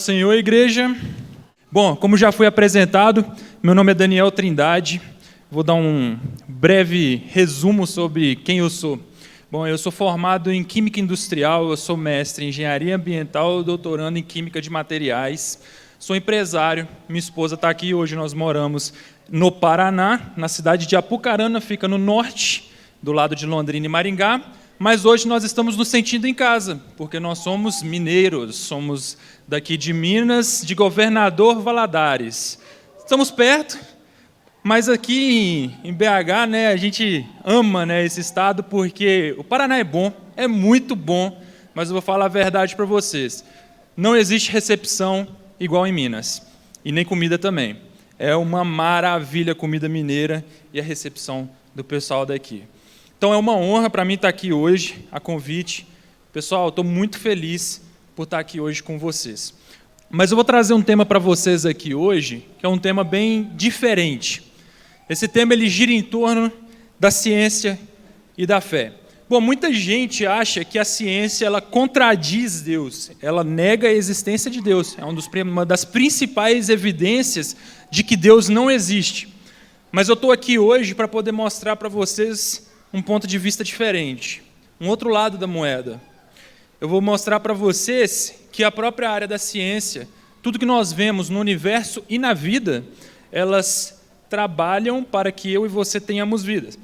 Senhor, igreja. Bom, como já foi apresentado, meu nome é Daniel Trindade. Vou dar um breve resumo sobre quem eu sou. Bom, eu sou formado em Química Industrial, eu sou mestre em Engenharia Ambiental, doutorando em Química de Materiais. Sou empresário, minha esposa está aqui, hoje nós moramos no Paraná, na cidade de Apucarana, fica no norte, do lado de Londrina e Maringá. Mas hoje nós estamos nos sentindo em casa, porque nós somos mineiros, somos daqui de Minas, de Governador Valadares. Estamos perto, mas aqui em BH, a gente ama, esse estado, porque o Paraná é bom, é muito bom, mas eu vou falar a verdade para vocês. Não existe recepção igual em Minas, e nem comida também. É uma maravilha a comida mineira e a recepção do pessoal daqui. Então é uma honra para mim estar aqui hoje, a convite. Pessoal, estou muito feliz por estar aqui hoje com vocês. Mas eu vou trazer um tema para vocês aqui hoje, que é um tema bem diferente. Esse tema ele gira em torno da ciência e da fé. Bom, muita gente acha que a ciência ela contradiz Deus, ela nega a existência de Deus. É uma das principais evidências de que Deus não existe. Mas eu estou aqui hoje para poder mostrar para vocês um ponto de vista diferente, um outro lado da moeda. Eu vou mostrar para vocês que a própria área da ciência, tudo que nós vemos no universo e na vida, elas trabalham para que eu e você tenhamos vidas.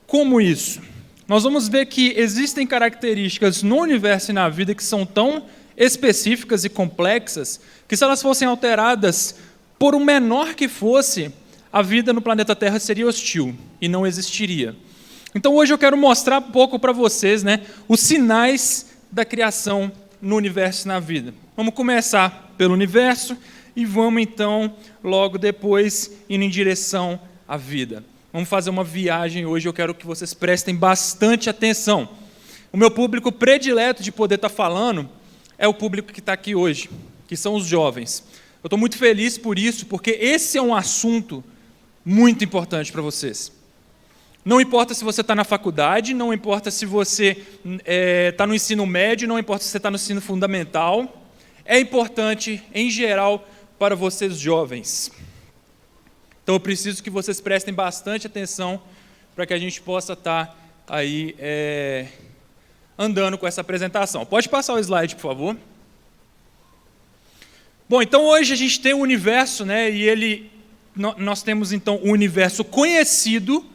Como isso? Nós vamos ver que existem características no universo e na vida que são tão específicas e complexas que se elas fossem alteradas, por o menor que fosse, a vida no planeta Terra seria hostil e não existiria. Então hoje eu quero mostrar um pouco para vocês, os sinais da criação no universo e na vida. Vamos começar pelo universo e vamos então, logo depois, indo em direção à vida. Vamos fazer uma viagem hoje, eu quero que vocês prestem bastante atenção. O meu público predileto de poder estar falando é o público que está aqui hoje, que são os jovens. Eu estou muito feliz por isso, porque esse é um assunto muito importante para vocês. Não importa se você está na faculdade, não importa se você está no ensino médio, não importa se você está no ensino fundamental, é importante, em geral, para vocês jovens. Então, eu preciso que vocês prestem bastante atenção para que a gente possa estar aí andando com essa apresentação. Pode passar o slide, por favor. Bom, então hoje a gente tem o universo, e nós temos então o universo conhecido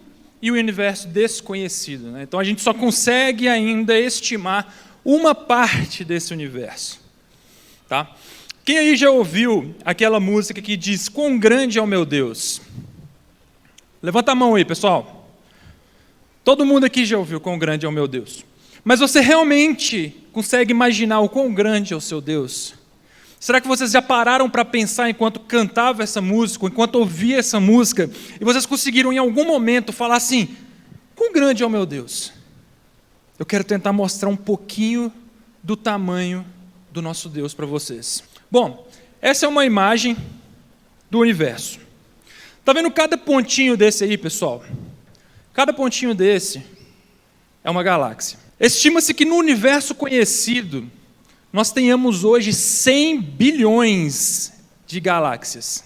e o universo desconhecido. Então a gente só consegue ainda estimar uma parte desse universo. Tá? Quem aí já ouviu aquela música que diz, quão grande é o meu Deus? Levanta a mão aí, pessoal. Todo mundo aqui já ouviu quão grande é o meu Deus. Mas você realmente consegue imaginar o quão grande é o seu Deus? Será que vocês já pararam para pensar enquanto cantava essa música, enquanto ouvia essa música, e vocês conseguiram em algum momento falar assim, quão grande é o meu Deus? Eu quero tentar mostrar um pouquinho do tamanho do nosso Deus para vocês. Bom, essa é uma imagem do universo. Está vendo cada pontinho desse aí, pessoal? Cada pontinho desse é uma galáxia. Estima-se que no universo conhecido, nós tenhamos hoje 100 bilhões de galáxias,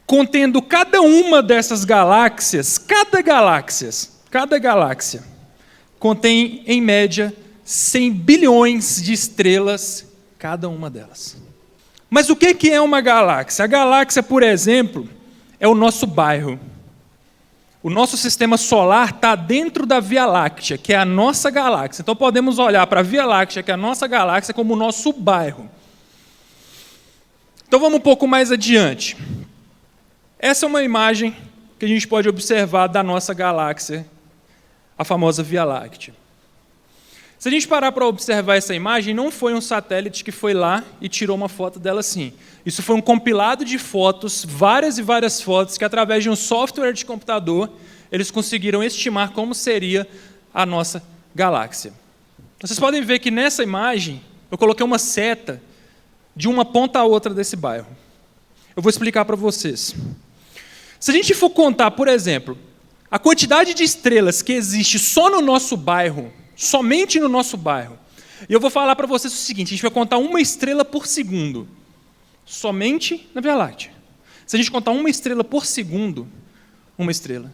contendo cada uma dessas galáxias, cada galáxia contém, em média, 100 bilhões de estrelas, cada uma delas. Mas o que é uma galáxia? A galáxia, por exemplo, é o nosso bairro. O nosso sistema solar está dentro da Via Láctea, que é a nossa galáxia. Então podemos olhar para a Via Láctea, que é a nossa galáxia, como o nosso bairro. Então vamos um pouco mais adiante. Essa é uma imagem que a gente pode observar da nossa galáxia, a famosa Via Láctea. Se a gente parar para observar essa imagem, não foi um satélite que foi lá e tirou uma foto dela assim. Isso foi um compilado de fotos, várias e várias fotos, que através de um software de computador, eles conseguiram estimar como seria a nossa galáxia. Vocês podem ver que nessa imagem, eu coloquei uma seta de uma ponta a outra desse bairro. Eu vou explicar para vocês. Se a gente for contar, por exemplo, a quantidade de estrelas que existe só no nosso bairro, somente no nosso bairro, e eu vou falar para vocês o seguinte, a gente vai contar uma estrela por segundo. somente na Via Láctea. Se a gente contar uma estrela por segundo, uma estrela,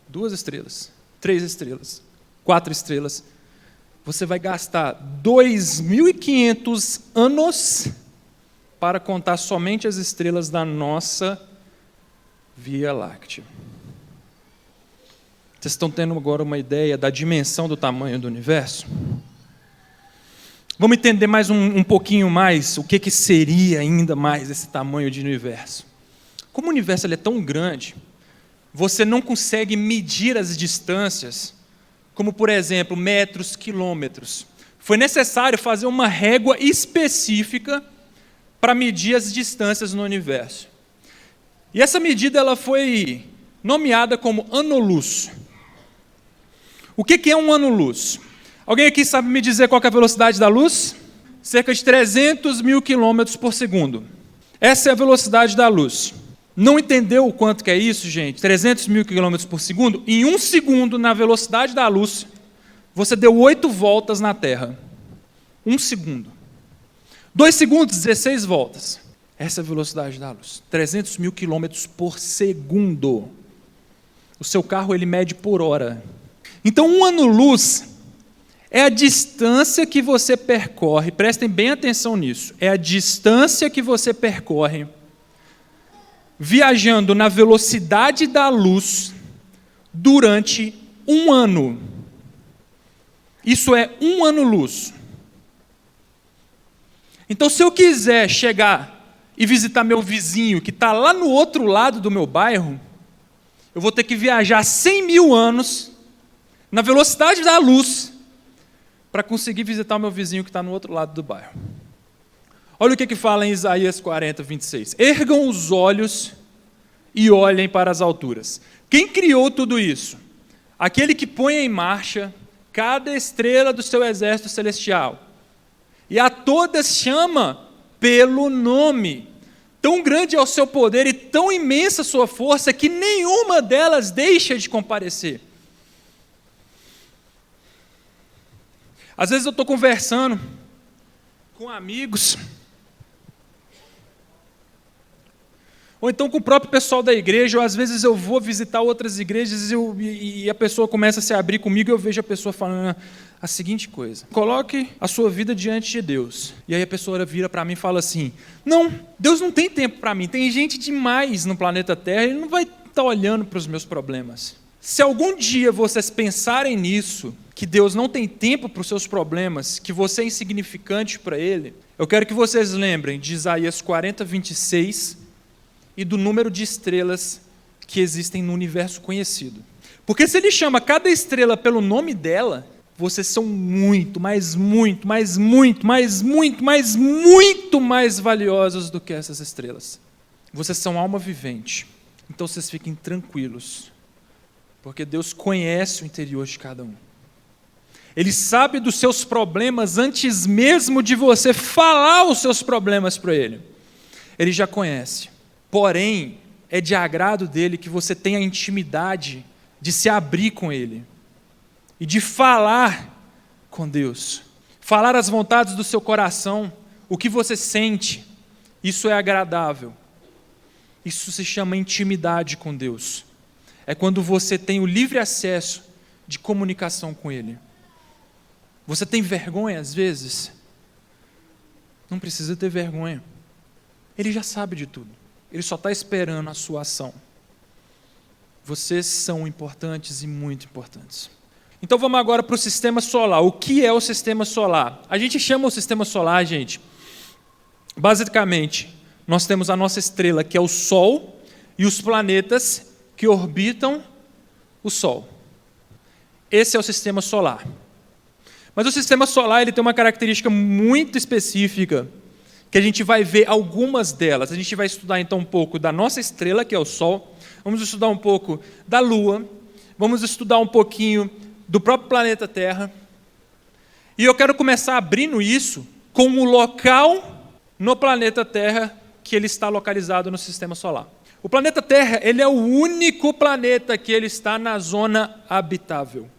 2 estrelas, 3 estrelas, 4 estrelas, você vai gastar 2.500 anos para contar somente as estrelas da nossa Via Láctea. Vocês estão tendo agora uma ideia da dimensão do tamanho do universo? Vamos entender mais um pouquinho mais o que seria ainda mais esse tamanho de universo. Como o universo ele é tão grande, você não consegue medir as distâncias, como, por exemplo, metros, quilômetros. Foi necessário fazer uma régua específica para medir as distâncias no universo. E essa medida ela foi nomeada como ano-luz. O que é um ano-luz? Alguém aqui sabe me dizer qual é a velocidade da luz? Cerca de 300 mil quilômetros por segundo. Essa é a velocidade da luz. Não entendeu o quanto que é isso, gente? 300 mil quilômetros por segundo? Em 1 segundo, na velocidade da luz, você deu 8 voltas na Terra. 1 segundo. 2 segundos, 16 voltas. Essa é a velocidade da luz. 300 mil quilômetros por segundo. O seu carro ele mede por hora. Então, um ano-luz é a distância que você percorre, prestem bem atenção nisso, é a distância que você percorre viajando na velocidade da luz durante 1 ano. Isso é 1 ano-luz. Então, se eu quiser chegar e visitar meu vizinho, que está lá no outro lado do meu bairro, eu vou ter que viajar 100 mil anos na velocidade da luz para conseguir visitar o meu vizinho que está no outro lado do bairro. Olha o que fala em Isaías 40, 26. Ergam os olhos e olhem para as alturas. Quem criou tudo isso? Aquele que põe em marcha cada estrela do seu exército celestial. E a todas chama pelo nome. Tão grande é o seu poder e tão imensa a sua força que nenhuma delas deixa de comparecer. Às vezes eu estou conversando com amigos, ou então com o próprio pessoal da igreja, ou às vezes eu vou visitar outras igrejas e a pessoa começa a se abrir comigo e eu vejo a pessoa falando a seguinte coisa: coloque a sua vida diante de Deus. E aí a pessoa vira para mim e fala assim: não, Deus não tem tempo para mim, tem gente demais no planeta Terra, Ele não vai estar olhando para os meus problemas. Se algum dia vocês pensarem nisso, que Deus não tem tempo para os seus problemas, que você é insignificante para Ele, eu quero que vocês lembrem de Isaías 40, 26 e do número de estrelas que existem no universo conhecido. Porque se Ele chama cada estrela pelo nome dela, vocês são muito, mas muito, mas muito, mas muito, mas muito mais valiosos do que essas estrelas. Vocês são alma vivente. Então vocês fiquem tranquilos, porque Deus conhece o interior de cada um. Ele sabe dos seus problemas antes mesmo de você falar os seus problemas para Ele. Ele já conhece. Porém, é de agrado dele que você tenha a intimidade de se abrir com Ele e de falar com Deus. Falar as vontades do seu coração, o que você sente. Isso é agradável. Isso se chama intimidade com Deus. É quando você tem o livre acesso de comunicação com Ele. Você tem vergonha às vezes? Não precisa ter vergonha. Ele já sabe de tudo. Ele só está esperando a sua ação. Vocês são importantes e muito importantes. Então vamos agora para o sistema solar. O que é o sistema solar? A gente chama o sistema solar, gente, basicamente, nós temos a nossa estrela, que é o Sol, e os planetas que orbitam o Sol. Esse é o sistema solar. Mas o sistema solar ele tem uma característica muito específica, que a gente vai ver algumas delas. A gente vai estudar então um pouco da nossa estrela, que é o Sol, vamos estudar um pouco da Lua, vamos estudar um pouquinho do próprio planeta Terra. E eu quero começar abrindo isso com o local no planeta Terra que ele está localizado no sistema solar. O planeta Terra ele é o único planeta que ele está na zona habitável.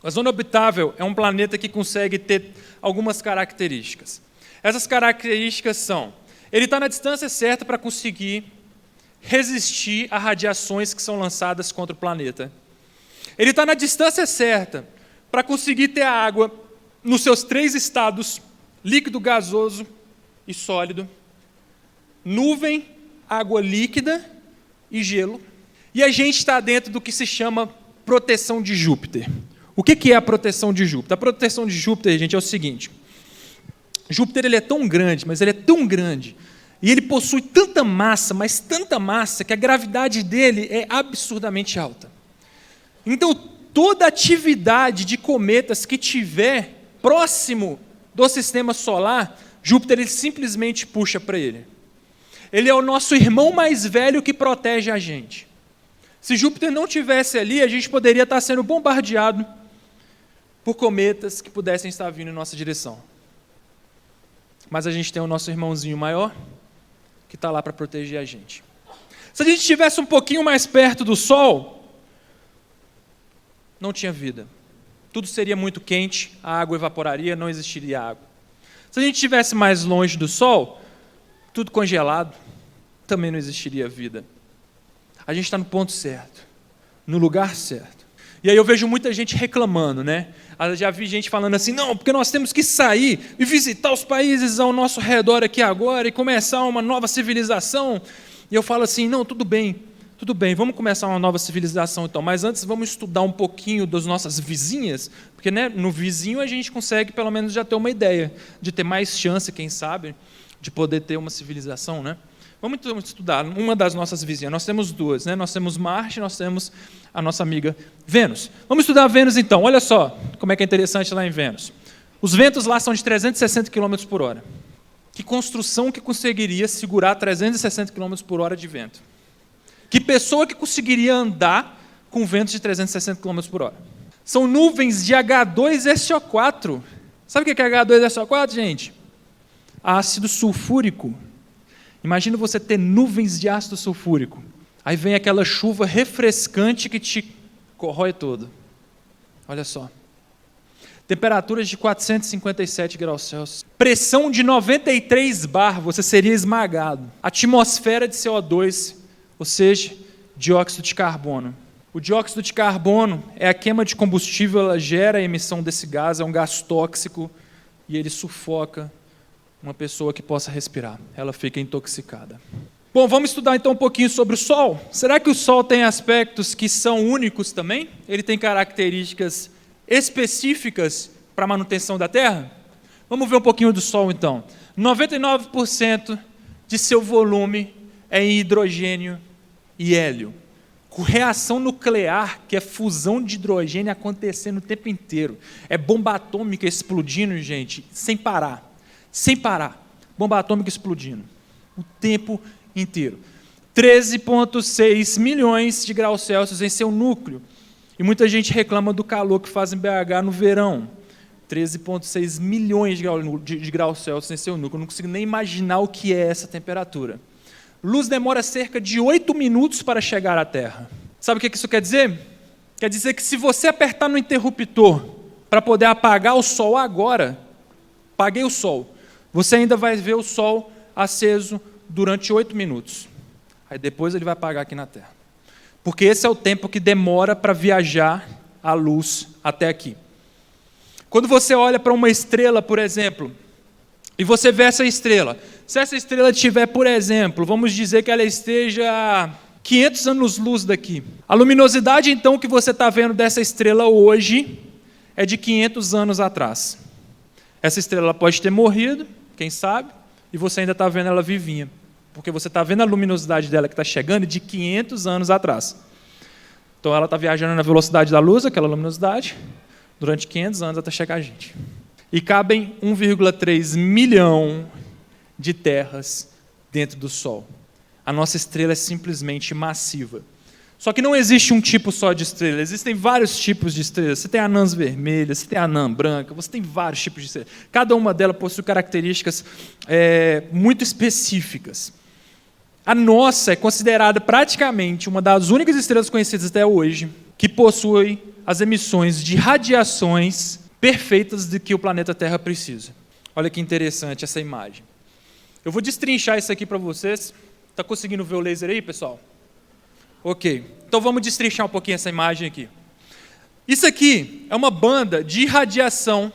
A zona habitável é um planeta que consegue ter algumas características. Essas características são: Ele está na distância certa para conseguir resistir a radiações que são lançadas contra o planeta. Ele está na distância certa para conseguir ter a água nos seus 3 estados, líquido, gasoso e sólido, nuvem, água líquida e gelo. E a gente está dentro do que se chama proteção de Júpiter. O que é a proteção de Júpiter? A proteção de Júpiter, gente, é o seguinte. Júpiter ele é tão grande, mas ele é tão grande, e ele possui tanta massa, mas tanta massa, que a gravidade dele é absurdamente alta. Então, toda atividade de cometas que tiver próximo do sistema solar, Júpiter ele simplesmente puxa para ele. Ele é o nosso irmão mais velho que protege a gente. Se Júpiter não tivesse ali, a gente poderia estar sendo bombardeado por cometas que pudessem estar vindo em nossa direção. Mas a gente tem o nosso irmãozinho maior, que está lá para proteger a gente. Se a gente estivesse um pouquinho mais perto do Sol, não tinha vida. Tudo seria muito quente, a água evaporaria, não existiria água. Se a gente estivesse mais longe do Sol, tudo congelado, também não existiria vida. A gente está no ponto certo, no lugar certo. E aí eu vejo muita gente reclamando, né? Eu já vi gente falando assim, não, porque nós temos que sair e visitar os países ao nosso redor aqui agora e começar uma nova civilização. E eu falo assim, não, tudo bem, vamos começar uma nova civilização então, mas antes vamos estudar um pouquinho das nossas vizinhas, porque né, no vizinho a gente consegue pelo menos já ter uma ideia, de ter mais chance, quem sabe, de poder ter uma civilização, né? Vamos então estudar uma das nossas vizinhas. Nós temos 2, né? Nós temos Marte, nós temos a nossa amiga Vênus. Vamos estudar Vênus então. Olha só como é que é interessante lá em Vênus. Os ventos lá são de 360 km por hora. Que construção que conseguiria segurar 360 km por hora de vento? Que pessoa que conseguiria andar com ventos de 360 km por hora? São nuvens de H2SO4. Sabe o que é H2SO4, gente? Ácido sulfúrico. Imagina você ter nuvens de ácido sulfúrico. Aí vem aquela chuva refrescante que te corrói todo. Olha só. Temperaturas de 457 graus Celsius. Pressão de 93 bar, você seria esmagado. Atmosfera de CO2, ou seja, dióxido de carbono. O dióxido de carbono é a queima de combustível, ela gera a emissão desse gás, é um gás tóxico e ele sufoca uma pessoa que possa respirar. Ela fica intoxicada. Bom, vamos estudar então um pouquinho sobre o Sol. Será que o Sol tem aspectos que são únicos também? Ele tem características específicas para a manutenção da Terra? Vamos ver um pouquinho do Sol então. 99% de seu volume é em hidrogênio e hélio. Com reação nuclear, que é fusão de hidrogênio acontecendo o tempo inteiro. É bomba atômica explodindo, gente, sem parar. Sem parar, bomba atômica explodindo, o tempo inteiro. 13,6 milhões de graus Celsius em seu núcleo. E muita gente reclama do calor que faz em BH no verão. 13,6 milhões de graus Celsius em seu núcleo. Eu não consigo nem imaginar o que é essa temperatura. Luz demora cerca de 8 minutos para chegar à Terra. Sabe o que isso quer dizer? Quer dizer que se você apertar no interruptor para poder apagar o Sol agora, apaguei o Sol, você ainda vai ver o Sol aceso durante 8 minutos. Aí depois ele vai apagar aqui na Terra. Porque esse é o tempo que demora para viajar a luz até aqui. Quando você olha para uma estrela, por exemplo, e você vê essa estrela, se essa estrela tiver, por exemplo, vamos dizer que ela esteja a 500 anos-luz daqui. A luminosidade, então, que você está vendo dessa estrela hoje é de 500 anos atrás. Essa estrela pode ter morrido, quem sabe, e você ainda está vendo ela vivinha, porque você está vendo a luminosidade dela que está chegando de 500 anos atrás. Então ela está viajando na velocidade da luz, aquela luminosidade, durante 500 anos até chegar a gente. E cabem 1,3 milhão de terras dentro do Sol. A nossa estrela é simplesmente massiva. Só que não existe um tipo só de estrela, existem vários tipos de estrelas. Você tem anãs vermelhas, você tem anã branca, você tem vários tipos de estrelas. Cada uma delas possui características muito específicas. A nossa é considerada praticamente uma das únicas estrelas conhecidas até hoje que possui as emissões de radiações perfeitas de que o planeta Terra precisa. Olha que interessante essa imagem. Eu vou destrinchar isso aqui para vocês. Está conseguindo ver o laser aí, pessoal? Ok. Então vamos destrinchar um pouquinho essa imagem aqui. Isso aqui é uma banda de radiação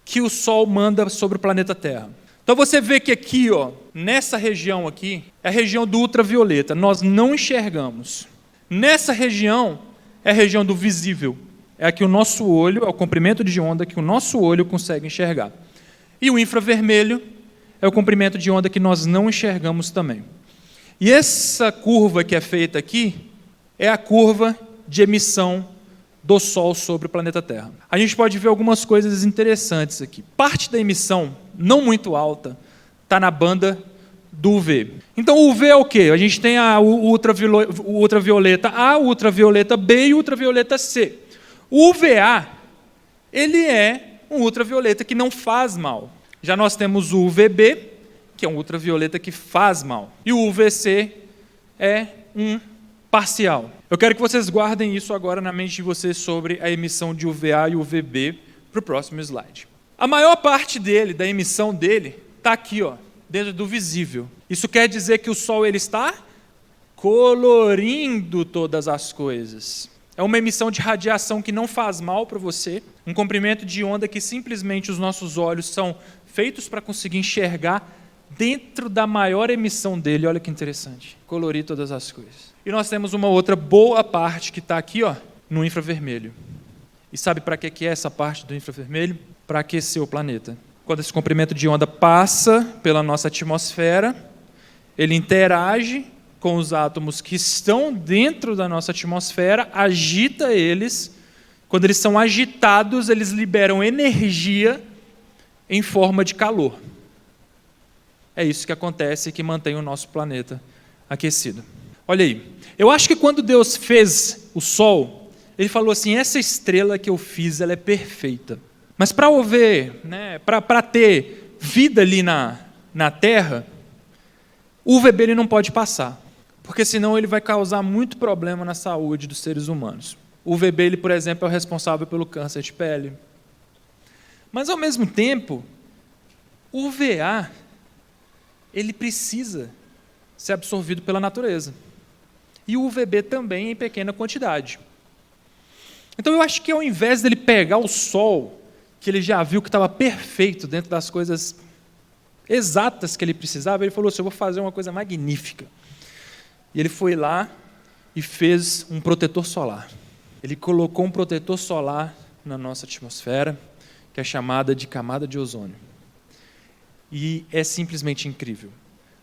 que o Sol manda sobre o planeta Terra. Então você vê que aqui, ó, nessa região aqui, é a região do ultravioleta. Nós não enxergamos. Nessa região é a região do visível. É a que o nosso olho, é o comprimento de onda que o nosso olho consegue enxergar. E o infravermelho é o comprimento de onda que nós não enxergamos também. E essa curva que é feita aqui é a curva de emissão do Sol sobre o planeta Terra. A gente pode ver algumas coisas interessantes aqui. Parte da emissão, não muito alta, está na banda do UV. Então o UV é o quê? A gente tem o ultravioleta A, o ultravioleta B e o ultravioleta C. O UVA, ele é um ultravioleta que não faz mal. Já nós temos o UVB, que é um ultravioleta que faz mal. E o UVC é um parcial. Eu quero que vocês guardem isso agora na mente de vocês sobre a emissão de UVA e UVB para o próximo slide. A maior parte dele, da emissão dele, está aqui, ó, dentro do visível. Isso quer dizer que o Sol ele está colorindo todas as coisas. É uma emissão de radiação que não faz mal para você, um comprimento de onda que simplesmente os nossos olhos são feitos para conseguir enxergar dentro da maior emissão dele. Olha que interessante, colorir todas as coisas. E nós temos uma outra boa parte que está aqui, ó, no infravermelho. E sabe para que é essa parte do infravermelho? Para aquecer o planeta. Quando esse comprimento de onda passa pela nossa atmosfera, ele interage com os átomos que estão dentro da nossa atmosfera, agita eles. Quando eles são agitados, eles liberam energia em forma de calor. É isso que acontece e que mantém o nosso planeta aquecido. Olha aí, eu acho que quando Deus fez o Sol, Ele falou assim, essa estrela que eu fiz, ela é perfeita. Mas para haver, né, para ter vida ali na Terra, o UVB ele não pode passar, porque senão ele vai causar muito problema na saúde dos seres humanos. O UVB, ele, por exemplo, é o responsável pelo câncer de pele. Mas, ao mesmo tempo, o UVA, ele precisa ser absorvido pela natureza. E o UVB também em pequena quantidade. Então, eu acho que ao invés dele pegar o Sol, que ele já viu que estava perfeito dentro das coisas exatas que ele precisava, ele falou assim, eu vou fazer uma coisa magnífica. E ele foi lá e fez um protetor solar. Ele colocou um protetor solar na nossa atmosfera, que é chamada de camada de ozônio. E é simplesmente incrível,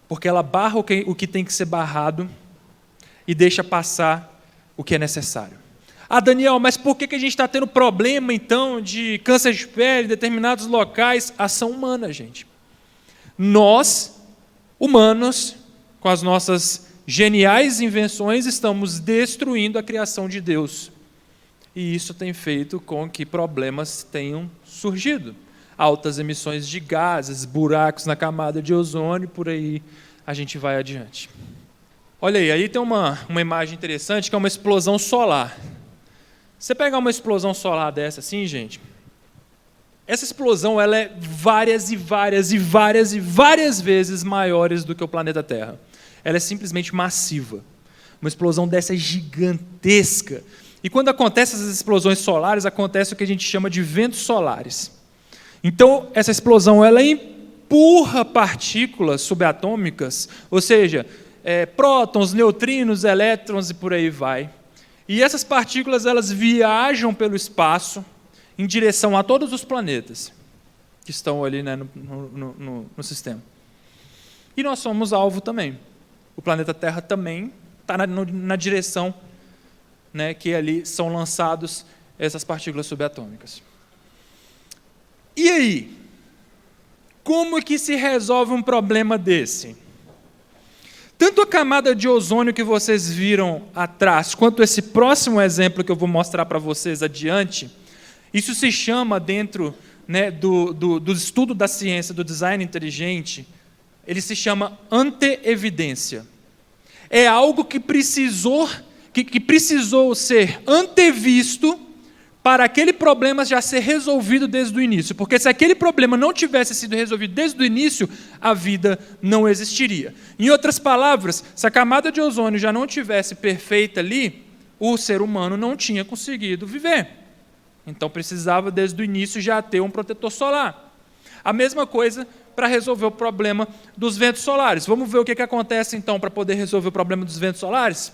porque ela barra o que tem que ser barrado e deixa passar o que é necessário. Ah, Daniel, mas por que a gente está tendo problema, então, de câncer de pele em determinados locais? Ação humana, gente. Nós, humanos, com as nossas geniais invenções, estamos destruindo a criação de Deus. E isso tem feito com que problemas tenham surgido. Altas emissões de gases, buracos na camada de ozônio, por aí a gente vai adiante. Olha aí tem uma imagem interessante, que é uma explosão solar. Você pegar uma explosão solar dessa assim, gente, essa explosão ela é várias e várias e várias e várias vezes maiores do que o planeta Terra. Ela é simplesmente massiva. Uma explosão dessa é gigantesca. E quando acontecem essas explosões solares, acontece o que a gente chama de ventos solares. Então, essa explosão ela empurra partículas subatômicas, ou seja, prótons, neutrinos, elétrons e por aí vai. E essas partículas elas viajam pelo espaço em direção a todos os planetas que estão ali, né, no sistema. E nós somos alvo também. O planeta Terra também está na direção, né, que ali são lançados essas partículas subatômicas. E aí? Como é que se resolve um problema desse? Tanto a camada de ozônio que vocês viram atrás, quanto esse próximo exemplo que eu vou mostrar para vocês adiante, isso se chama dentro, né, do estudo da ciência, do design inteligente, ele se chama anteevidência. É algo que precisou ser antevisto para aquele problema já ser resolvido desde o início. Porque se aquele problema não tivesse sido resolvido desde o início, a vida não existiria. Em outras palavras, se a camada de ozônio já não tivesse perfeita ali, o ser humano não tinha conseguido viver. Então precisava desde o início já ter um protetor solar. A mesma coisa para resolver o problema dos ventos solares. Vamos ver o que acontece então para poder resolver o problema dos ventos solares?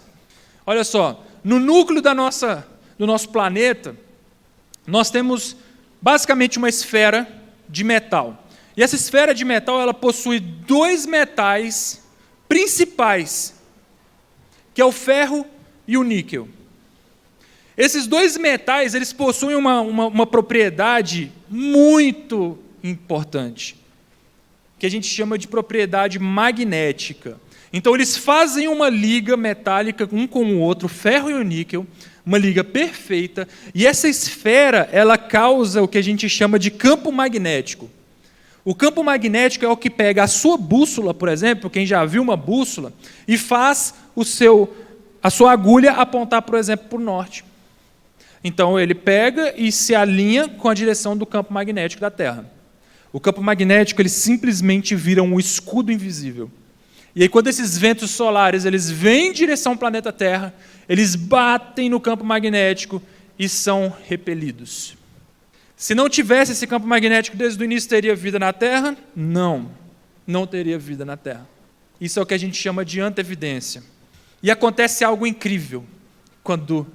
Olha só, no núcleo do nosso planeta, nós temos basicamente uma esfera de metal. E essa esfera de metal ela possui dois metais principais, que é o ferro e o níquel. Esses dois metais eles possuem uma propriedade muito importante, que a gente chama de propriedade magnética. Então, eles fazem uma liga metálica um com o outro, o ferro e o níquel, uma liga perfeita, e essa esfera, ela causa o que a gente chama de campo magnético. O campo magnético é o que pega a sua bússola, por exemplo, quem já viu uma bússola, e faz a sua agulha apontar, por exemplo, para o norte. Então, ele pega e se alinha com a direção do campo magnético da Terra. O campo magnético, ele simplesmente vira um escudo invisível. E aí, quando esses ventos solares eles vêm em direção ao planeta Terra, eles batem no campo magnético e são repelidos. Se não tivesse esse campo magnético desde o início, teria vida na Terra? Não teria vida na Terra. Isso é o que a gente chama de antevidência. E acontece algo incrível quando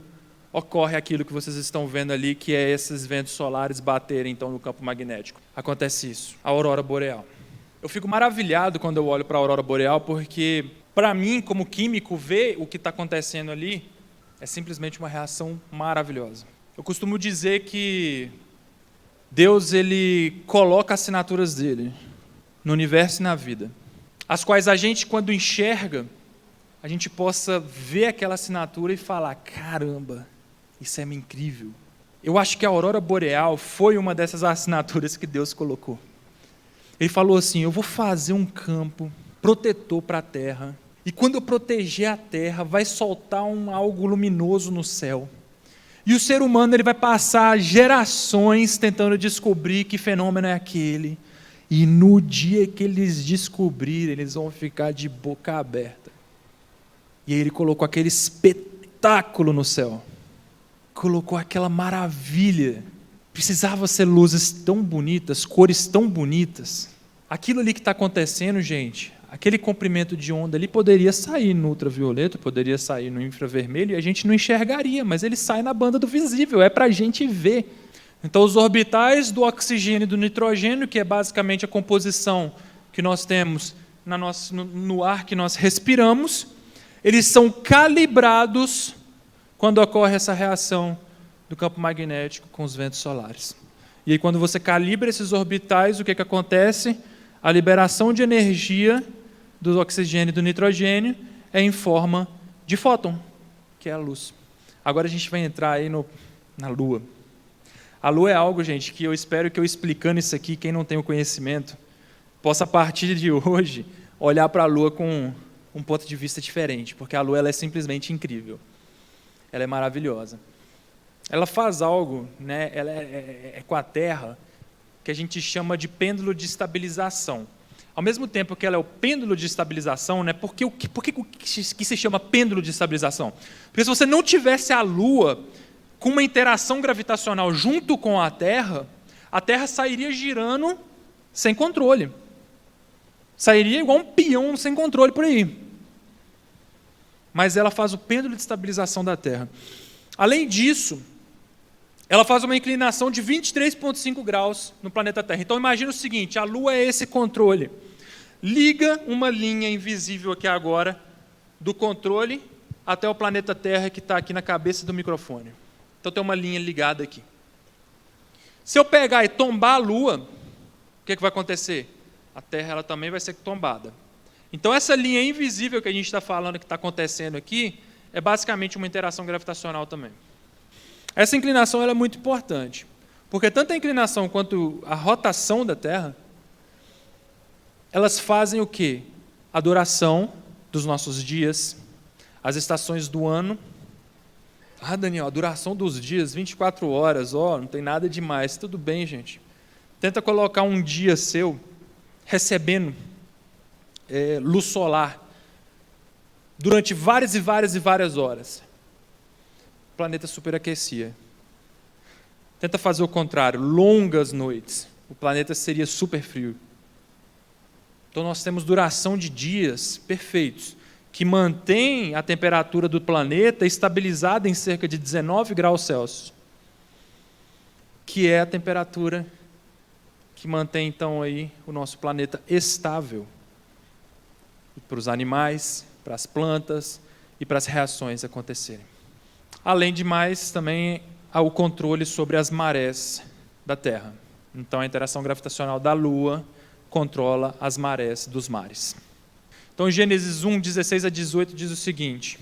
ocorre aquilo que vocês estão vendo ali, que é esses ventos solares baterem então no campo magnético. Acontece isso, a aurora boreal. Eu fico maravilhado quando eu olho para a aurora boreal, porque, para mim, como químico, ver o que está acontecendo ali é simplesmente uma reação maravilhosa. Eu costumo dizer que Deus ele coloca assinaturas dele no universo e na vida, as quais a gente, quando enxerga, a gente possa ver aquela assinatura e falar, caramba, isso é incrível. Eu acho que a aurora boreal foi uma dessas assinaturas que Deus colocou. Ele falou assim, eu vou fazer um campo protetor para a terra, e quando eu proteger a terra, vai soltar algo luminoso no céu. E o ser humano ele vai passar gerações tentando descobrir que fenômeno é aquele, e no dia que eles descobrirem, eles vão ficar de boca aberta. E aí ele colocou aquele espetáculo no céu, colocou aquela maravilha. Precisava ser luzes tão bonitas, cores tão bonitas. Aquilo ali que está acontecendo, gente, aquele comprimento de onda ali poderia sair no ultravioleta, poderia sair no infravermelho, e a gente não enxergaria, mas ele sai na banda do visível, é para a gente ver. Então, os orbitais do oxigênio e do nitrogênio, que é basicamente a composição que nós temos no ar que nós respiramos, eles são calibrados quando ocorre essa reação do campo magnético com os ventos solares. E aí, quando você calibra esses orbitais, o que acontece? A liberação de energia do oxigênio e do nitrogênio é em forma de fóton, que é a luz. Agora a gente vai entrar aí na Lua. A Lua é algo, gente, que eu espero que eu explicando isso aqui, quem não tem o conhecimento, possa, a partir de hoje, olhar para a Lua com um ponto de vista diferente, porque a Lua ela é simplesmente incrível. Ela é maravilhosa. Ela faz algo, né? Ela é com a Terra, que a gente chama de pêndulo de estabilização. Ao mesmo tempo que ela é o pêndulo de estabilização, né? Por que se chama pêndulo de estabilização? Porque se você não tivesse a Lua com uma interação gravitacional junto com a Terra sairia girando sem controle. Sairia igual um peão sem controle por aí. Mas ela faz o pêndulo de estabilização da Terra. Além disso, ela faz uma inclinação de 23,5 graus no planeta Terra. Então, imagina o seguinte, a Lua é esse controle. Liga uma linha invisível aqui agora, do controle até o planeta Terra, que está aqui na cabeça do microfone. Então, tem uma linha ligada aqui. Se eu pegar e tombar a Lua, o que vai acontecer? A Terra ela também vai ser tombada. Então, essa linha invisível que a gente está falando, que está acontecendo aqui, é basicamente uma interação gravitacional também. Essa inclinação ela é muito importante, porque tanto a inclinação quanto a rotação da Terra, elas fazem o quê? A duração dos nossos dias, as estações do ano, Daniel, a duração dos dias, 24 horas, não tem nada demais. Tudo bem, gente. Tenta colocar um dia seu recebendo luz solar durante várias e várias e várias horas. O planeta superaquecia. Tenta fazer o contrário, longas noites. O planeta seria super frio. Então nós temos duração de dias perfeitos, que mantém a temperatura do planeta estabilizada em cerca de 19 graus Celsius, que é a temperatura que mantém, então, aí, o nosso planeta estável para os animais, para as plantas e para as reações acontecerem. Além de mais, também há o controle sobre as marés da Terra. Então, a interação gravitacional da Lua controla as marés dos mares. Então, Gênesis 1, 16 a 18 diz o seguinte: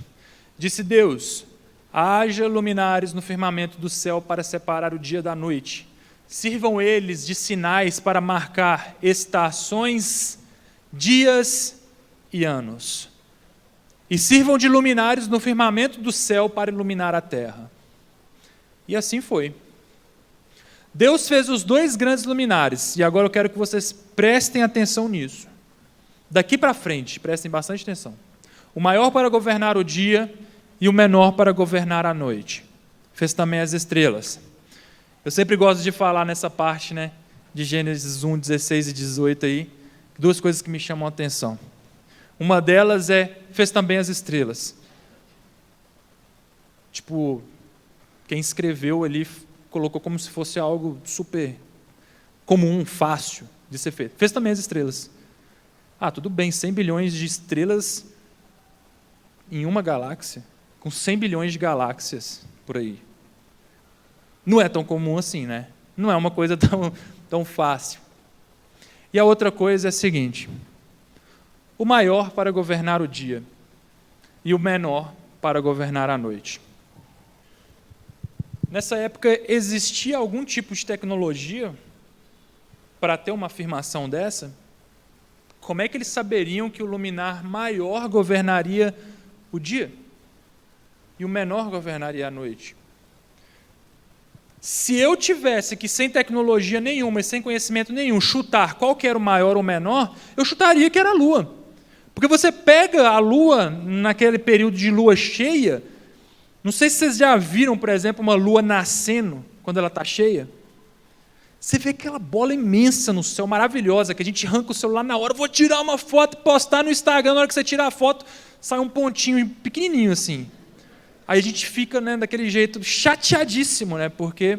Disse Deus: haja luminares no firmamento do céu para separar o dia da noite. Sirvam eles de sinais para marcar estações, dias e anos. E sirvam de luminares no firmamento do céu para iluminar a terra. E assim foi. Deus fez os 2 grandes luminares, e agora eu quero que vocês prestem atenção nisso. Daqui para frente, prestem bastante atenção. O maior para governar o dia e o menor para governar a noite. Fez também as estrelas. Eu sempre gosto de falar nessa parte, de Gênesis 1, 16 e 18 aí, 2 coisas que me chamam a atenção. Uma delas fez também as estrelas. Tipo, quem escreveu ali colocou como se fosse algo super comum, fácil de ser feito. Fez também as estrelas. Tudo bem, 100 bilhões de estrelas em uma galáxia, com 100 bilhões de galáxias por aí. Não é tão comum assim, né? Não é uma coisa tão fácil. E a outra coisa é a seguinte: o maior para governar o dia e o menor para governar a noite. Nessa época, existia algum tipo de tecnologia para ter uma afirmação dessa? Como é que eles saberiam que o luminar maior governaria o dia e o menor governaria a noite? Se eu tivesse que, sem tecnologia nenhuma e sem conhecimento nenhum, chutar qual que era o maior ou o menor, eu chutaria que era a Lua. Porque você pega a Lua naquele período de lua cheia, não sei se vocês já viram, por exemplo, uma lua nascendo, quando ela está cheia. Você vê aquela bola imensa no céu, maravilhosa, que a gente arranca o celular na hora, vou tirar uma foto e postar no Instagram, na hora que você tirar a foto, sai um pontinho pequenininho assim. Aí a gente fica daquele jeito chateadíssimo, porque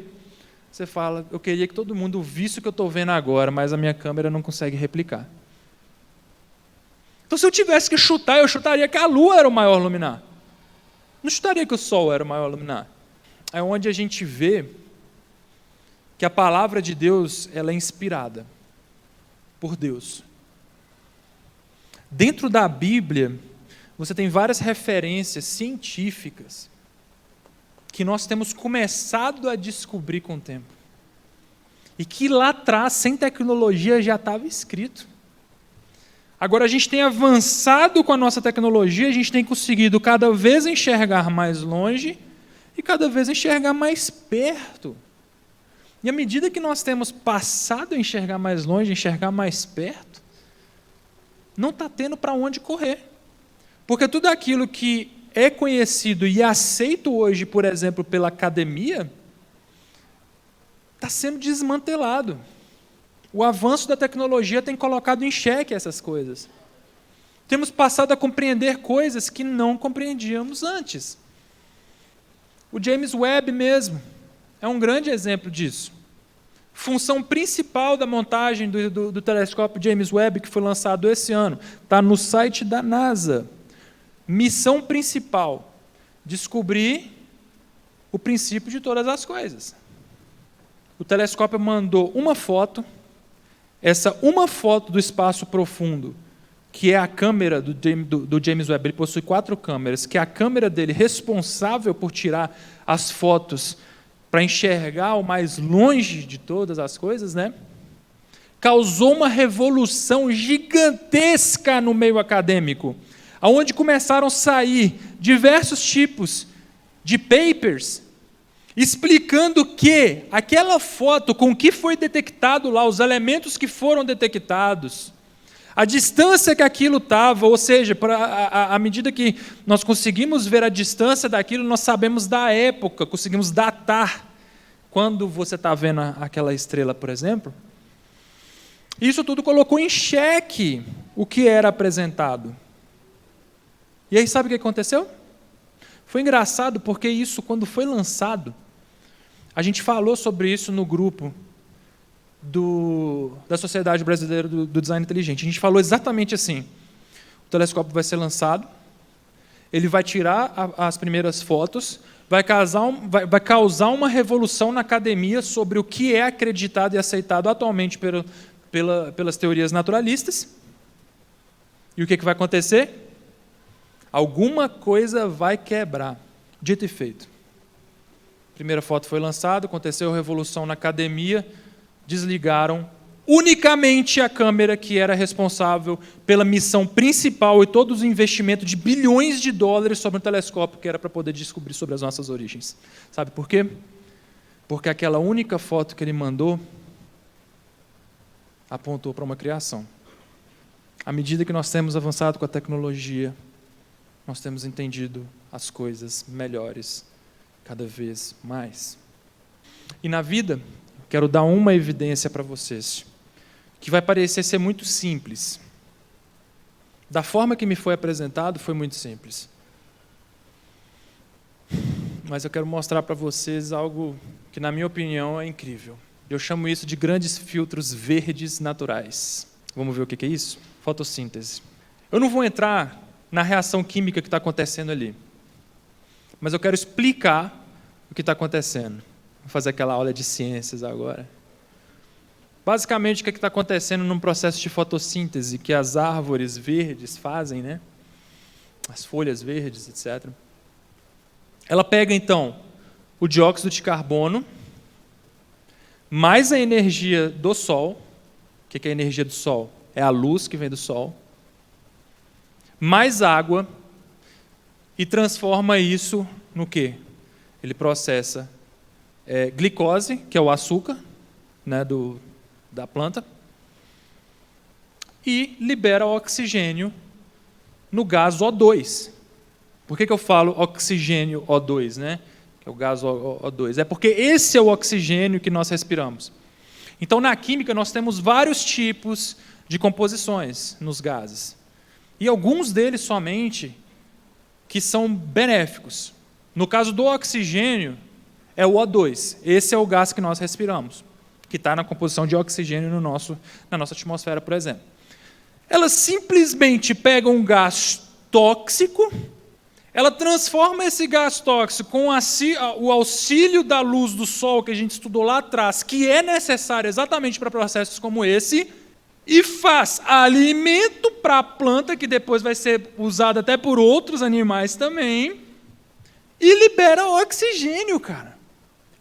você fala, eu queria que todo mundo visse o que eu estou vendo agora, mas a minha câmera não consegue replicar. Então, se eu tivesse que chutar, eu chutaria que a Lua era o maior luminar. Não chutaria que o Sol era o maior luminar. É onde a gente vê que a palavra de Deus ela é inspirada por Deus. Dentro da Bíblia, você tem várias referências científicas que nós temos começado a descobrir com o tempo. E que lá atrás, sem tecnologia, já estava escrito. Agora a gente tem avançado com a nossa tecnologia, a gente tem conseguido cada vez enxergar mais longe e cada vez enxergar mais perto. E à medida que nós temos passado a enxergar mais longe, enxergar mais perto, não está tendo para onde correr. Porque tudo aquilo que é conhecido e aceito hoje, por exemplo, pela academia, está sendo desmantelado. O avanço da tecnologia tem colocado em xeque essas coisas. Temos passado a compreender coisas que não compreendíamos antes. O James Webb mesmo é um grande exemplo disso. Função principal da montagem do telescópio James Webb, que foi lançado esse ano, está no site da NASA. Missão principal: descobrir o princípio de todas as coisas. O telescópio mandou uma foto. Essa uma foto do espaço profundo, que é a câmera do James Webb, ele possui 4 câmeras, que é a câmera dele responsável por tirar as fotos para enxergar o mais longe de todas as coisas, causou uma revolução gigantesca no meio acadêmico, onde começaram a sair diversos tipos de papers explicando que aquela foto com o que foi detectado lá, os elementos que foram detectados, a distância que aquilo estava, ou seja, à medida que nós conseguimos ver a distância daquilo, nós sabemos da época, conseguimos datar. Quando você está vendo aquela estrela, por exemplo, isso tudo colocou em xeque o que era apresentado. E aí sabe o que aconteceu? Foi engraçado porque isso, quando foi lançado, a gente falou sobre isso no grupo da Sociedade Brasileira do Design Inteligente. A gente falou exatamente assim: o telescópio vai ser lançado, ele vai tirar as primeiras fotos, vai causar uma revolução na academia sobre o que é acreditado e aceitado atualmente pelas teorias naturalistas. E o que vai acontecer? Alguma coisa vai quebrar. Dito e feito. A primeira foto foi lançada, aconteceu a revolução na academia, desligaram unicamente a câmera que era responsável pela missão principal e todo o investimento de bilhões de dólares sobre um telescópio que era para poder descobrir sobre as nossas origens. Sabe por quê? Porque aquela única foto que ele mandou apontou para uma criação. À medida que nós temos avançado com a tecnologia, nós temos entendido as coisas melhores cada vez mais. E na vida, quero dar uma evidência para vocês, que vai parecer ser muito simples. Da forma que me foi apresentado, foi muito simples. Mas eu quero mostrar para vocês algo que, na minha opinião, é incrível. Eu chamo isso de grandes filtros verdes naturais. Vamos ver o que é isso? Fotossíntese. Eu não vou entrar na reação química que está acontecendo ali, mas eu quero explicar o que está acontecendo. Vou fazer aquela aula de ciências agora. Basicamente, o que está acontecendo num processo de fotossíntese que as árvores verdes fazem, né? As folhas verdes, etc. Ela pega, então, o dióxido de carbono, mais a energia do Sol. O que é a energia do Sol? É a luz que vem do Sol. Mais água, e transforma isso no quê? Ele processa glicose, que é o açúcar, né, da planta, e libera oxigênio no gás O2. Por que eu falo oxigênio O2, né? Que é o gás O2? É porque esse é o oxigênio que nós respiramos. Então, na química, nós temos vários tipos de composições nos gases. E alguns deles somente que são benéficos. No caso do oxigênio, é o O2. Esse é o gás que nós respiramos, que está na composição de oxigênio na nossa atmosfera, por exemplo. Ela simplesmente pega um gás tóxico, ela transforma esse gás tóxico com o auxílio da luz do sol que a gente estudou lá atrás, que é necessário exatamente para processos como esse, e faz alimento para a planta, que depois vai ser usada até por outros animais também, e libera oxigênio, cara.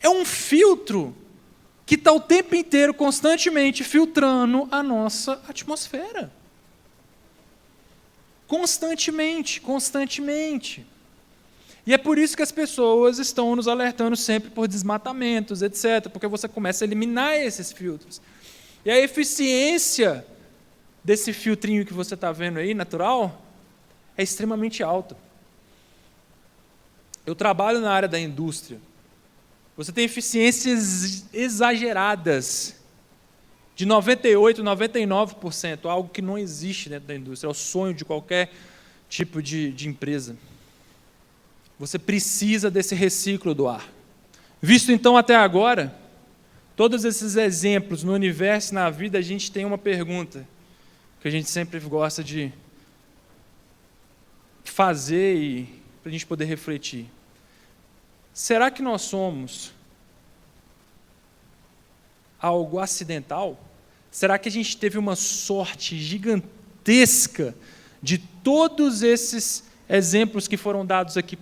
É um filtro que está o tempo inteiro, constantemente, filtrando a nossa atmosfera. Constantemente, constantemente. E é por isso que as pessoas estão nos alertando sempre por desmatamentos, etc., porque você começa a eliminar esses filtros. E a eficiência desse filtrinho que você está vendo aí, natural, é extremamente alta. Eu trabalho na área da indústria. Você tem eficiências exageradas, de 98%, 99%, algo que não existe dentro da indústria, é o sonho de qualquer tipo de empresa. Você precisa desse reciclo do ar. Visto então até agora, todos esses exemplos no universo e na vida, a gente tem uma pergunta que a gente sempre gosta de fazer e para a gente poder refletir. Será que nós somos algo acidental? Será que a gente teve uma sorte gigantesca de todos esses exemplos que foram dados aqui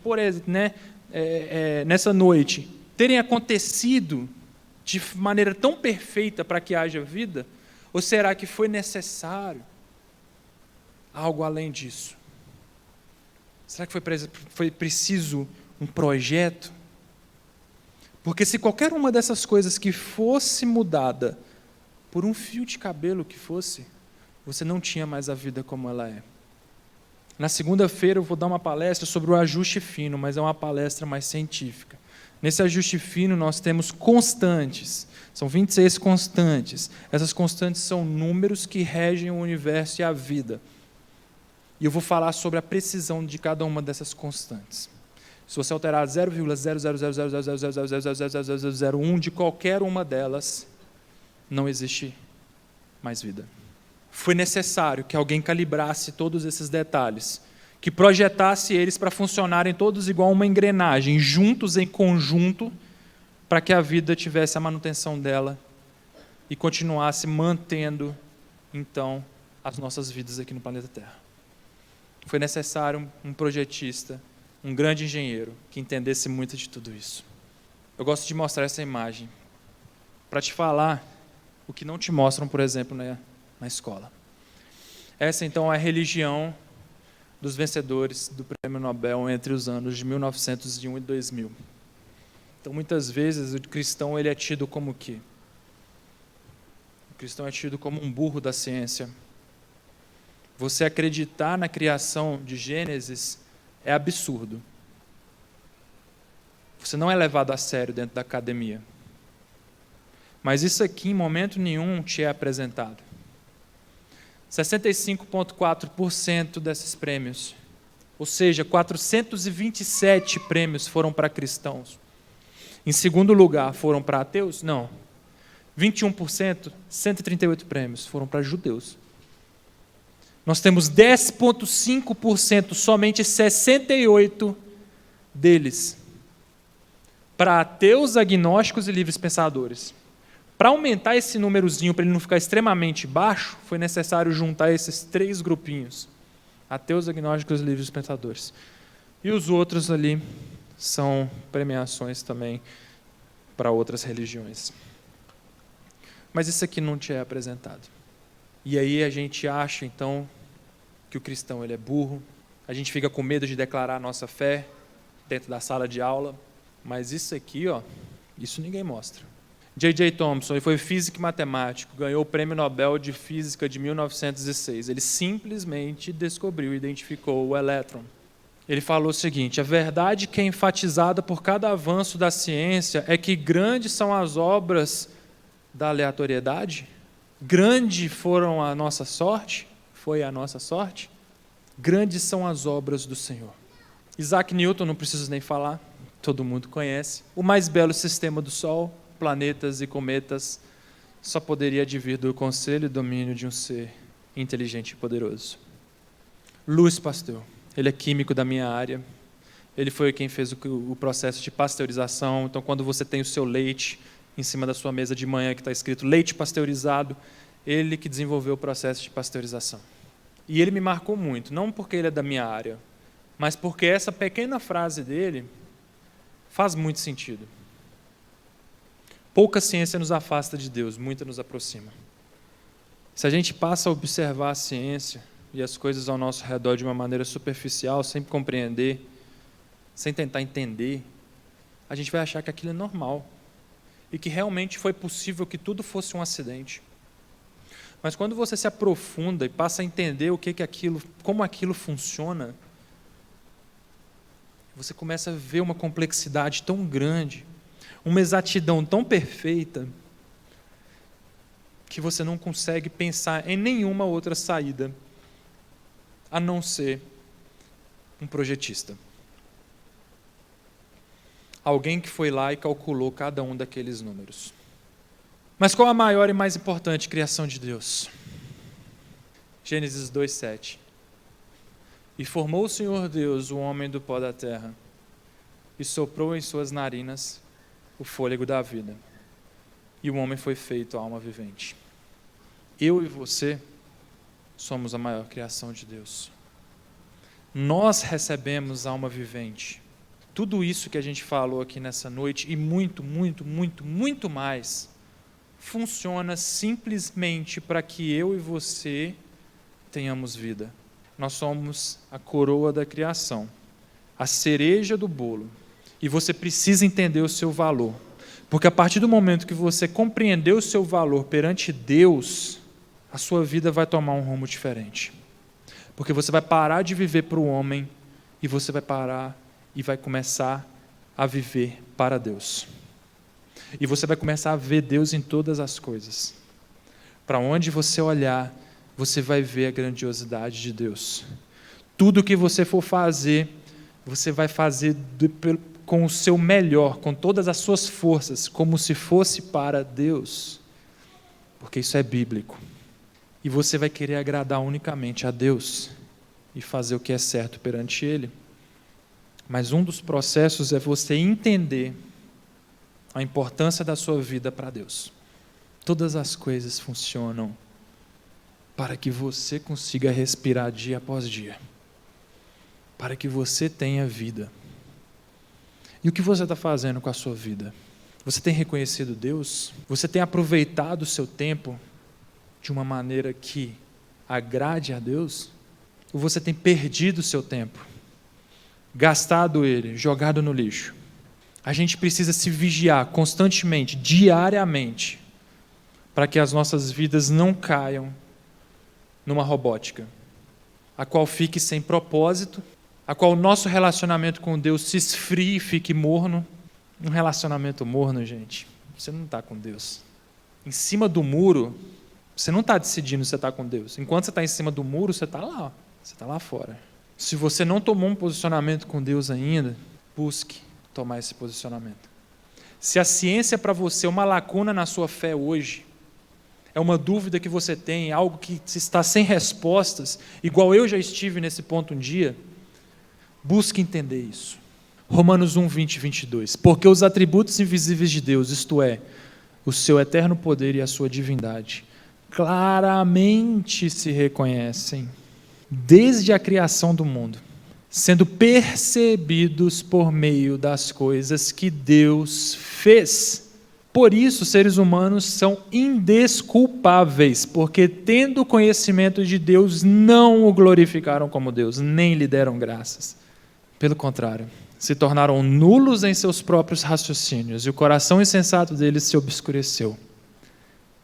nessa noite terem acontecido de maneira tão perfeita para que haja vida? Ou será que foi necessário algo além disso? Será que foi preciso um projeto. Porque se qualquer uma dessas coisas que fosse mudada por um fio de cabelo que fosse, você não tinha mais a vida como ela é. Na segunda-feira eu vou dar uma palestra sobre o ajuste fino, mas é uma palestra mais científica. Nesse ajuste fino nós temos constantes, são 26 constantes. Essas constantes são números que regem o universo e a vida. E eu vou falar sobre a precisão de cada uma dessas constantes. Se você alterar 0,00000000001 de qualquer uma delas, não existe mais vida. Foi necessário que alguém calibrasse todos esses detalhes, que projetasse eles para funcionarem todos igual uma engrenagem, juntos em conjunto, para que a vida tivesse a manutenção dela e continuasse mantendo, então, as nossas vidas aqui no planeta Terra. Foi necessário um projetista, um grande engenheiro, que entendesse muito de tudo isso. Eu gosto de mostrar essa imagem para te falar o que não te mostram, por exemplo, na escola. Essa, então, é a religião dos vencedores do Prêmio Nobel entre os anos de 1901 e 2000. Então, muitas vezes, o cristão ele é tido como o quê? O cristão é tido como um burro da ciência. Você acreditar na criação de Gênesis é absurdo. Você não é levado a sério dentro da academia. Mas isso aqui, em momento nenhum, te é apresentado. 65,4% desses prêmios, ou seja, 427 prêmios foram para cristãos. Em segundo lugar, foram para ateus? Não. 21%, 138 prêmios, foram para judeus. Nós temos 10,5%, somente 68 deles, para ateus, agnósticos e livres pensadores. Para aumentar esse númerozinho, para ele não ficar extremamente baixo, foi necessário juntar esses 3 grupinhos, ateus, agnósticos e livres pensadores. E os outros ali são premiações também para outras religiões. Mas isso aqui não te é apresentado. E aí a gente acha, então, que o cristão ele é burro, a gente fica com medo de declarar a nossa fé dentro da sala de aula, mas isso aqui, isso ninguém mostra. J.J. Thomson, ele foi físico e matemático, ganhou o Prêmio Nobel de Física de 1906. Ele simplesmente descobriu e identificou o elétron. Ele falou o seguinte: a verdade que é enfatizada por cada avanço da ciência é que grandes são as obras da aleatoriedade, grande foram a nossa sorte, foi a nossa sorte, grandes são as obras do Senhor. Isaac Newton, não preciso nem falar, todo mundo conhece. O mais belo sistema do Sol, planetas e cometas, só poderia advir do conselho e domínio de um ser inteligente e poderoso. Louis Pasteur, ele é químico da minha área, ele foi quem fez o processo de pasteurização. Então, quando você tem o seu leite em cima da sua mesa de manhã, que está escrito leite pasteurizado, ele que desenvolveu o processo de pasteurização. E ele me marcou muito, não porque ele é da minha área, mas porque essa pequena frase dele faz muito sentido. Pouca ciência nos afasta de Deus, muita nos aproxima. Se a gente passa a observar a ciência e as coisas ao nosso redor de uma maneira superficial, sem compreender, sem tentar entender, a gente vai achar que aquilo é normal e que realmente foi possível que tudo fosse um acidente. Mas quando você se aprofunda e passa a entender como aquilo funciona, você começa a ver uma complexidade tão grande, uma exatidão tão perfeita, que você não consegue pensar em nenhuma outra saída, a não ser um projetista. Alguém que foi lá e calculou cada um daqueles números. Mas qual a maior e mais importante criação de Deus? Gênesis 2:7. E formou o Senhor Deus o homem do pó da terra, e soprou em suas narinas o fôlego da vida, e o homem foi feito alma vivente. Eu e você somos a maior criação de Deus. Nós recebemos alma vivente. Tudo isso que a gente falou aqui nessa noite, e muito, muito, muito, muito mais, funciona simplesmente para que eu e você tenhamos vida. Nós somos a coroa da criação, a cereja do bolo. E você precisa entender o seu valor. Porque a partir do momento que você compreender o seu valor perante Deus, a sua vida vai tomar um rumo diferente. Porque você vai parar de viver para o homem e você vai parar e vai começar a viver para Deus. E você vai começar a ver Deus em todas as coisas. Para onde você olhar, você vai ver a grandiosidade de Deus. Tudo que você for fazer, você vai fazer com o seu melhor, com todas as suas forças, como se fosse para Deus. Porque isso é bíblico. E você vai querer agradar unicamente a Deus e fazer o que é certo perante Ele. Mas um dos processos é você entender a importância da sua vida para Deus. Todas as coisas funcionam para que você consiga respirar dia após dia. Para que você tenha vida. E o que você está fazendo com a sua vida? Você tem reconhecido Deus? Você tem aproveitado o seu tempo de uma maneira que agrade a Deus? Ou você tem perdido o seu tempo? Gastado ele, jogado no lixo? A gente precisa se vigiar constantemente, diariamente, para que as nossas vidas não caiam numa robótica, a qual fique sem propósito, a qual o nosso relacionamento com Deus se esfrie e fique morno. Um relacionamento morno, gente, você não está com Deus. Em cima do muro, você não está decidindo se você está com Deus. Enquanto você está em cima do muro, você está lá, você está lá fora. Se você não tomou um posicionamento com Deus ainda, busque tomar esse posicionamento. Se a ciência para você é uma lacuna na sua fé hoje, é uma dúvida que você tem, algo que está sem respostas, igual eu já estive nesse ponto um dia, busque entender isso. Romanos 1, 20 e 22. Porque os atributos invisíveis de Deus, isto é, o seu eterno poder e a sua divindade, claramente se reconhecem desde a criação do mundo, sendo percebidos por meio das coisas que Deus fez. Por isso, seres humanos são indesculpáveis, porque tendo conhecimento de Deus, não o glorificaram como Deus, nem lhe deram graças. Pelo contrário, se tornaram nulos em seus próprios raciocínios, e o coração insensato deles se obscureceu.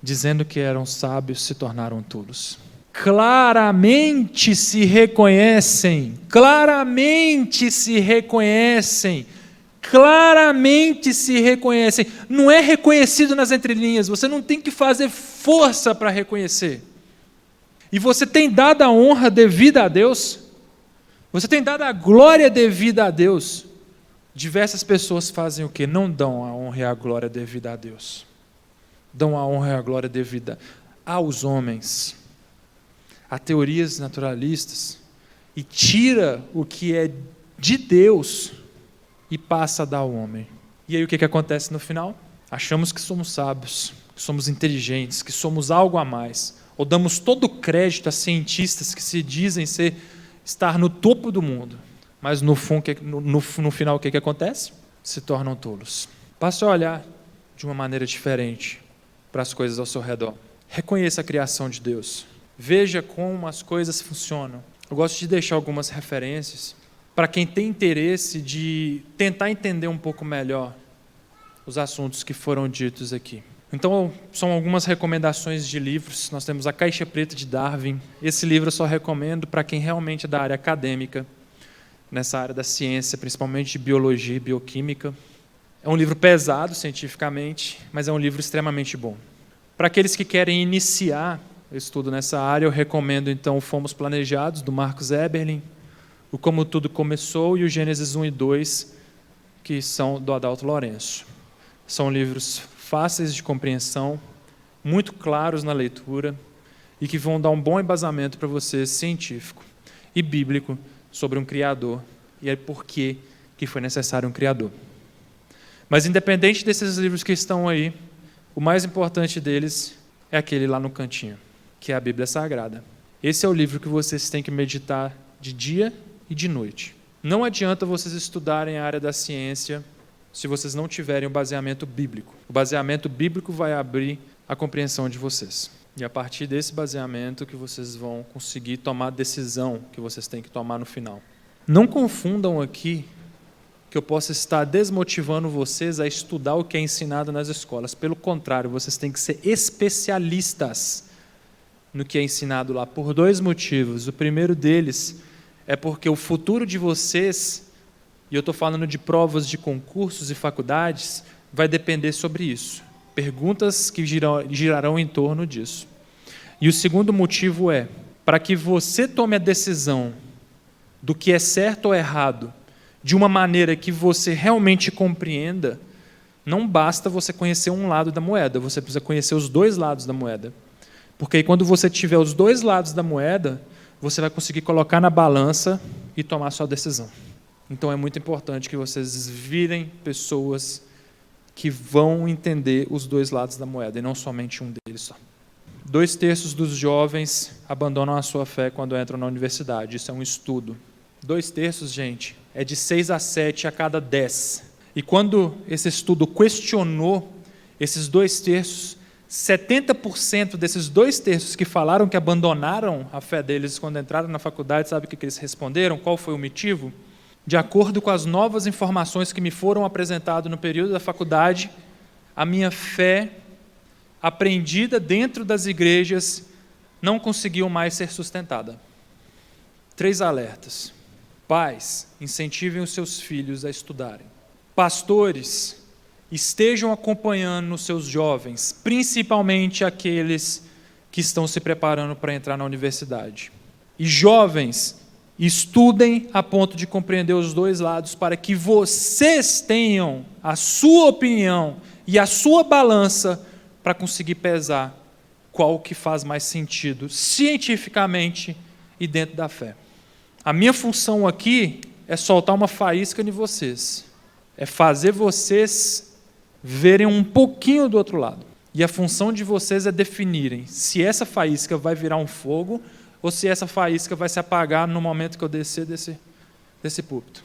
Dizendo que eram sábios, se tornaram tolos. Claramente se reconhecem, claramente se reconhecem, claramente se reconhecem. Não é reconhecido nas entrelinhas, você não tem que fazer força para reconhecer. E você tem dado a honra devida a Deus, você tem dado a glória devida a Deus. Diversas pessoas fazem o quê? Não dão a honra e a glória devida a Deus. Dão a honra e a glória devida aos homens, a teorias naturalistas, e tira o que é de Deus e passa a dar ao homem. E aí o que acontece no final? Achamos que somos sábios, que somos inteligentes, que somos algo a mais, ou damos todo o crédito a cientistas que se dizem estar no topo do mundo, mas no final o que acontece? Se tornam tolos. Passe a olhar de uma maneira diferente para as coisas ao seu redor. Reconheça a criação de Deus. Veja como as coisas funcionam. Eu gosto de deixar algumas referências para quem tem interesse de tentar entender um pouco melhor os assuntos que foram ditos aqui. Então, são algumas recomendações de livros. Nós temos A Caixa Preta de Darwin. Esse livro eu só recomendo para quem realmente é da área acadêmica, nessa área da ciência, principalmente de biologia e bioquímica. É um livro pesado cientificamente, mas é um livro extremamente bom. Para aqueles que querem iniciar o estudo nessa área, eu recomendo então o Fomos Planejados, do Marcos Eberlin, o Como Tudo Começou e o Gênesis 1 e 2, que são do Adalto Lourenço. São livros fáceis de compreensão, muito claros na leitura e que vão dar um bom embasamento para você científico e bíblico sobre um Criador e por que foi necessário um Criador. Mas independente desses livros que estão aí, o mais importante deles é aquele lá no cantinho, que é a Bíblia Sagrada. Esse é o livro que vocês têm que meditar de dia e de noite. Não adianta vocês estudarem a área da ciência se vocês não tiverem o baseamento bíblico. O baseamento bíblico vai abrir a compreensão de vocês. E a partir desse baseamento que vocês vão conseguir tomar a decisão que vocês têm que tomar no final. Não confundam aqui que eu possa estar desmotivando vocês a estudar o que é ensinado nas escolas. Pelo contrário, vocês têm que ser especialistas no que é ensinado lá, por 2 motivos. O primeiro deles é porque o futuro de vocês, e eu estou falando de provas de concursos e faculdades, vai depender sobre isso. Perguntas que girarão em torno disso. E o segundo motivo é, para que você tome a decisão do que é certo ou errado, de uma maneira que você realmente compreenda, não basta você conhecer um lado da moeda, você precisa conhecer os 2 lados da moeda. Porque aí, quando você tiver os 2 lados da moeda, você vai conseguir colocar na balança e tomar a sua decisão. Então é muito importante que vocês virem pessoas que vão entender os 2 lados da moeda, e não somente um deles só. 2/3 dos jovens abandonam a sua fé quando entram na universidade. Isso é um estudo. 2/3, gente, é de 6 a 7 a cada 10. E quando esse estudo questionou esses 2/3, 70% desses 2/3 que falaram que abandonaram a fé deles quando entraram na faculdade, sabe o que eles responderam? Qual foi o motivo? De acordo com as novas informações que me foram apresentadas no período da faculdade, a minha fé aprendida dentro das igrejas não conseguiu mais ser sustentada. 3 alertas. Pais, incentivem os seus filhos a estudarem. Pastores, estejam acompanhando os seus jovens, principalmente aqueles que estão se preparando para entrar na universidade. E jovens, estudem a ponto de compreender os 2 lados, para que vocês tenham a sua opinião e a sua balança para conseguir pesar qual que faz mais sentido cientificamente e dentro da fé. A minha função aqui é soltar uma faísca em vocês, é fazer vocês verem um pouquinho do outro lado. E a função de vocês é definirem se essa faísca vai virar um fogo ou se essa faísca vai se apagar no momento que eu descer desse púlpito.